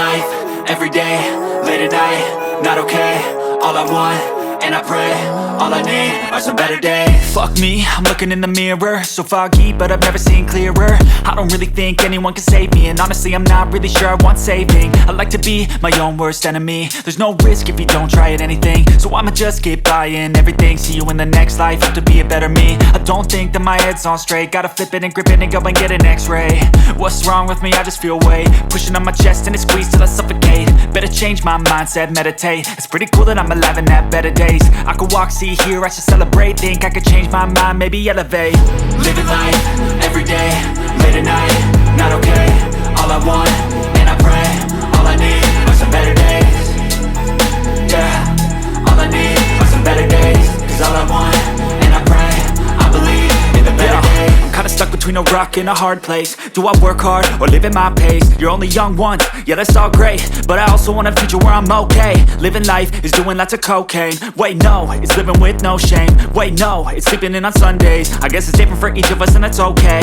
life, everyday, late at night, not okay. All I want, and I pray, all I need are some better days. Fuck me, I'm looking in the mirror, so foggy, but I've never seen clearer. I don't really think anyone can save me, and honestly I'm not really sure I want saving. I like to be my own worst enemy. There's no risk if you don't try at anything, so I'ma just keep buying everything. See you in the next life, have to be a better me. I don't think that my head's on straight, gotta flip it and grip it and go and get an x-ray. What's wrong with me? I just feel weight pushing on my chest and it squeezes till I suffocate. Better change my mindset, meditate. It's pretty cool that I'm alive and have better days. I could walk, see, hear, I should celebrate. Think I could change my mind, maybe elevate. Living life, everyday, late at night, not okay. All I want, and I pray, all I need are some better days. Yeah, all I need are some better days. Cause all I want, and I pray, I believe in the better days. I'm kinda stuck between a rock and a hard place. Do I work hard or live at my pace? You're only young once, yeah that's all great, but I also want a future where I'm okay. Living life is doing lots of cocaine. Wait no, it's living with no shame. Wait no, it's sleeping in on Sundays. I guess it's different for each of us and that's okay.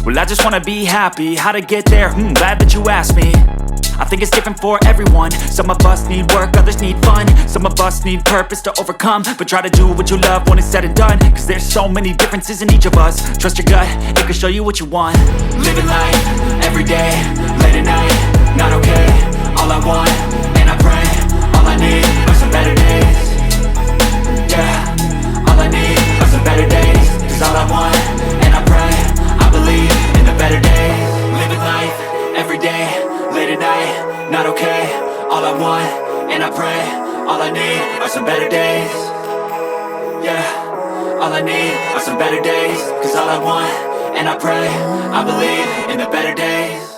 Well I just wanna be happy, how to get there? Glad that you asked me. I think it's different for everyone. Some of us need work, others need fun. Some of us need purpose to overcome. But try to do what you love when it's said and done. Cause there's so many differences in each of us. Trust your gut, it can show you what you want. Living life, everyday, late at night, not okay. All I want, and I pray, all I need are some better days. Yeah, all I need are some better days. Cause all I want, and I pray, I believe in the better days. Living life, everyday, late at night, not okay. All I want, and I pray, all I need are some better days. Yeah, all I need are some better days. Cause all I want, and I pray, I believe in the better days.